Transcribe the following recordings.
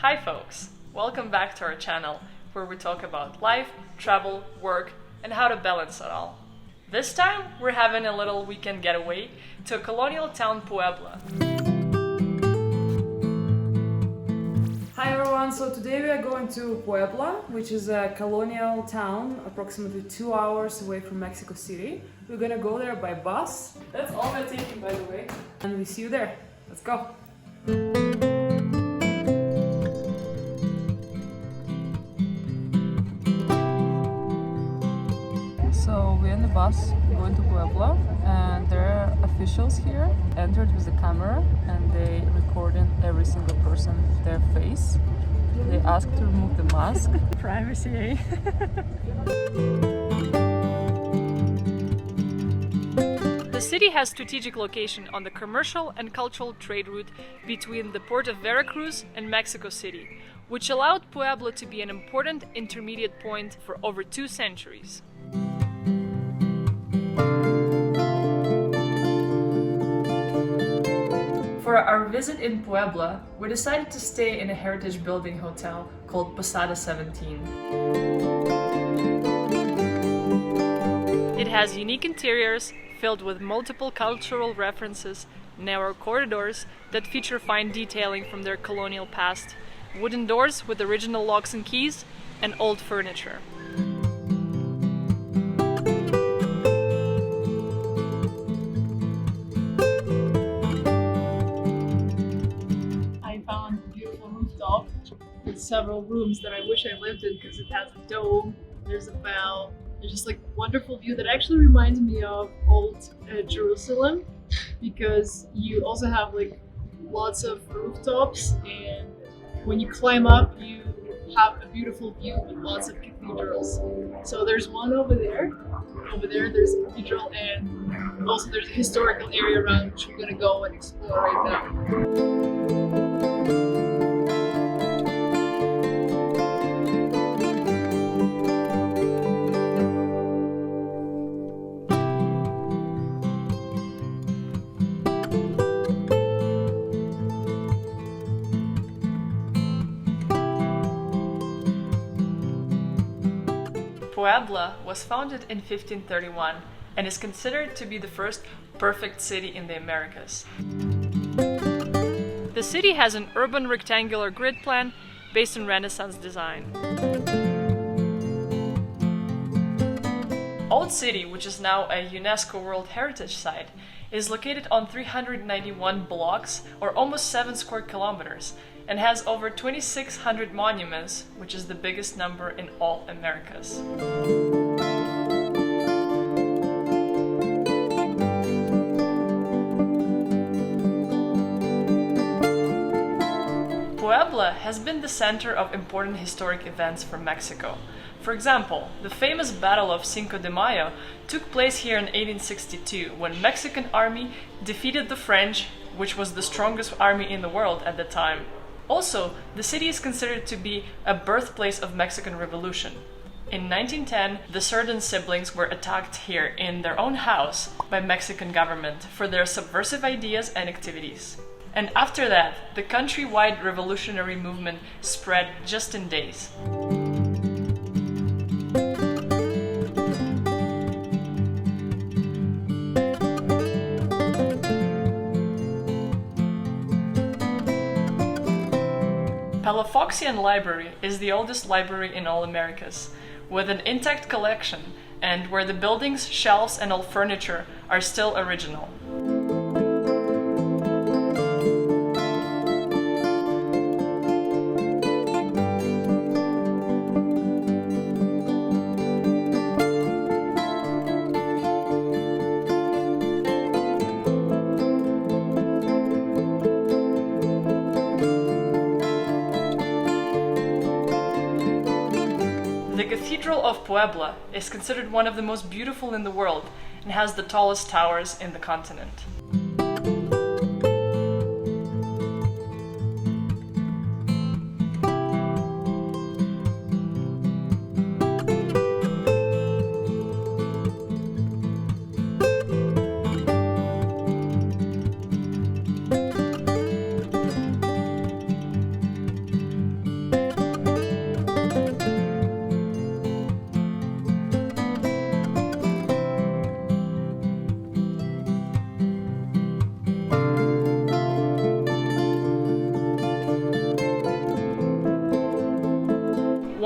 Hi folks! Welcome back to our channel, where we talk about life, travel, work, and how to balance it all. This time, we're having a little weekend getaway to a colonial town, Puebla. Hi everyone, so today we are going to Puebla, which is a colonial town approximately 2 hours away from Mexico City. We're gonna go there by bus. That's all we're taking, by the way. And we see you there. Let's go! So we're in the bus going to Puebla, and there are officials here entered with a camera and they recorded every single person, their face. They asked to remove the mask. Privacy, eh? The city has strategic location on the commercial and cultural trade route between the port of Veracruz and Mexico City, which allowed Puebla to be an important intermediate point for over 2 centuries. For our visit in Puebla, we decided to stay in a heritage building hotel called Posada 17. It has unique interiors filled with multiple cultural references, narrow corridors that feature fine detailing from their colonial past, wooden doors with original locks and keys, and old furniture. Rooftop with several rooms that I wish I lived in because it has a dome, there's a bell, there's just like wonderful view that actually reminds me of old Jerusalem, because you also have like lots of rooftops, and when you climb up you have a beautiful view with lots of cathedrals. So there's one over there there's a cathedral, and also there's a historical area around which we're gonna go and explore right now. Puebla was founded in 1531 and is considered to be the first perfect city in the Americas. The city has an urban rectangular grid plan based on Renaissance design. Old City, which is now a UNESCO World Heritage Site, is located on 391 blocks, or almost 7 square kilometers, and has over 2,600 monuments, which is the biggest number in all Americas. Puebla has been the center of important historic events for Mexico. For example, the famous Battle of Cinco de Mayo took place here in 1862, when Mexican army defeated the French, which was the strongest army in the world at the time. Also, the city is considered to be a birthplace of Mexican Revolution. In 1910, the Cerdan siblings were attacked here in their own house by Mexican government for their subversive ideas and activities. And after that, the countrywide revolutionary movement spread just in days. Palafoxian Library is the oldest library in all Americas, with an intact collection and where the buildings, shelves, and all furniture are still original. The Cathedral of Puebla is considered one of the most beautiful in the world and has the tallest towers in the continent.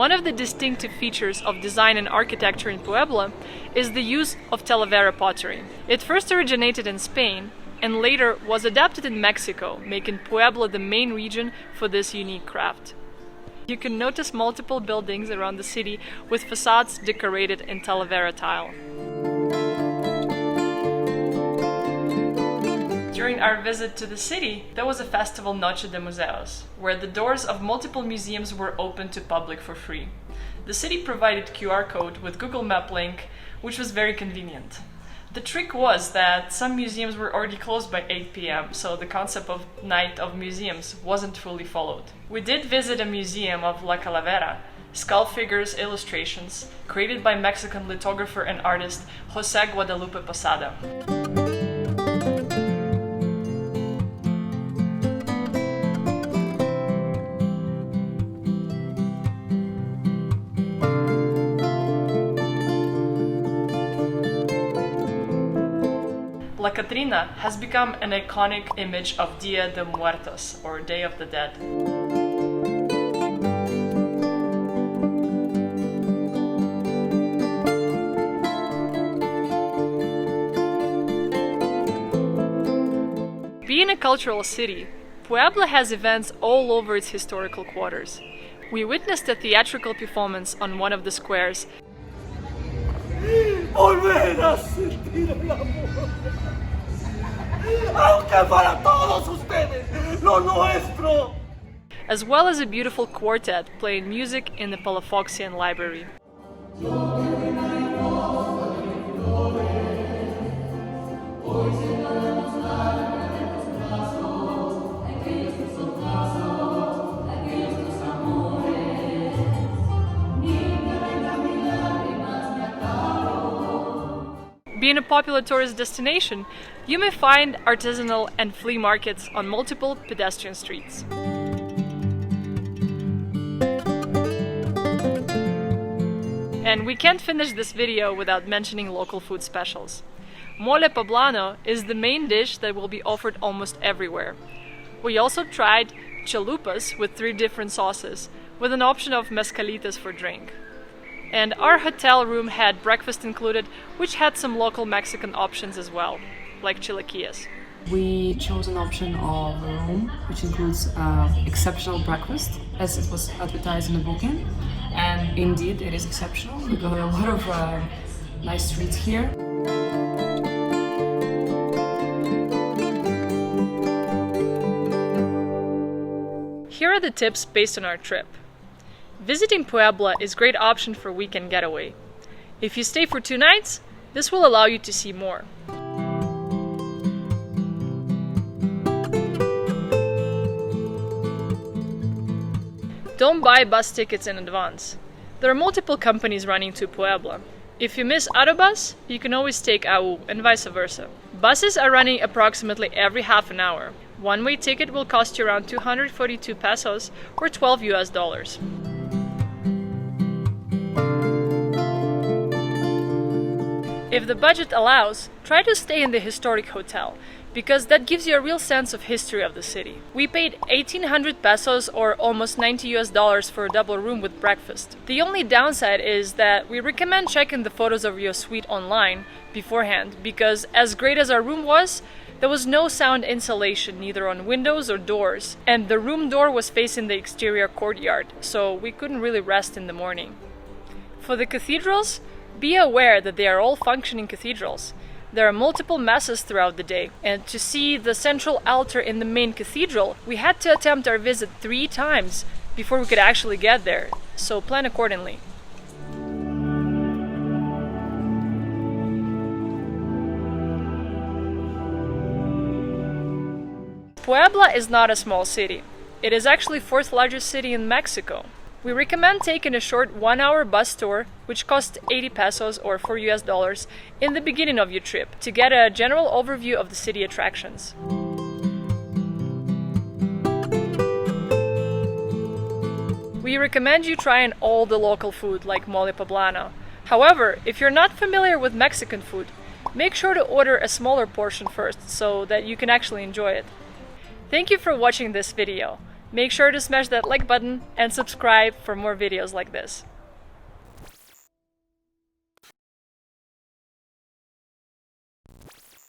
One of the distinctive features of design and architecture in Puebla is the use of Talavera pottery. It first originated in Spain and later was adapted in Mexico, making Puebla the main region for this unique craft. You can notice multiple buildings around the city with facades decorated in Talavera tile. During our visit to the city, there was a festival Noche de Museos, where the doors of multiple museums were open to public for free. The city provided QR code with Google Map link, which was very convenient. The trick was that some museums were already closed by 8 p.m., so the concept of Night of Museums wasn't fully followed. We did visit a museum of La Calavera, skull figures illustrations, created by Mexican lithographer and artist José Guadalupe Posada. La Catrina has become an iconic image of Dia de Muertos, or Day of the Dead. Being a cultural city, Puebla has events all over its historical quarters. We witnessed a theatrical performance on one of the squares. Volver a sentir el amor, aunque para todos ustedes, lo nuestro. As well as a beautiful quartet playing music in the Palafoxian Library. Being a popular tourist destination, you may find artisanal and flea markets on multiple pedestrian streets. And we can't finish this video without mentioning local food specials. Mole Poblano is the main dish that will be offered almost everywhere. We also tried chalupas with 3 different sauces, with an option of mezcalitas for drink. And our hotel room had breakfast included, which had some local Mexican options as well, like chilaquiles. We chose an option of a room which includes exceptional breakfast, as it was advertised in the booking, and indeed it is exceptional. We got a lot of nice treats here. Here are the tips based on our trip. Visiting Puebla is a great option for a weekend getaway. If you stay for 2 nights, this will allow you to see more. Don't buy bus tickets in advance. There are multiple companies running to Puebla. If you miss Autobus, you can always take AU and vice versa. Buses are running approximately every half an hour. One-way ticket will cost you around 242 pesos or $12 US. If the budget allows, try to stay in the historic hotel, because that gives you a real sense of history of the city. We paid 1,800 pesos or almost $90 US for a double room with breakfast. The only downside is that we recommend checking the photos of your suite online beforehand, because as great as our room was, there was no sound insulation neither on windows or doors, and the room door was facing the exterior courtyard, so we couldn't really rest in the morning. For the cathedrals, be aware that they are all functioning cathedrals. There are multiple masses throughout the day, and to see the central altar in the main cathedral, we had to attempt our visit 3 times before we could actually get there, so plan accordingly. Puebla is not a small city. It is actually 4th largest city in Mexico. We recommend taking a short 1-hour bus tour, which costs 80 pesos or $4 US in the beginning of your trip, to get a general overview of the city attractions. We recommend you trying all the local food like Mole Poblano. However, if you're not familiar with Mexican food, make sure to order a smaller portion first so that you can actually enjoy it. Thank you for watching this video. Make sure to smash that like button and subscribe for more videos like this.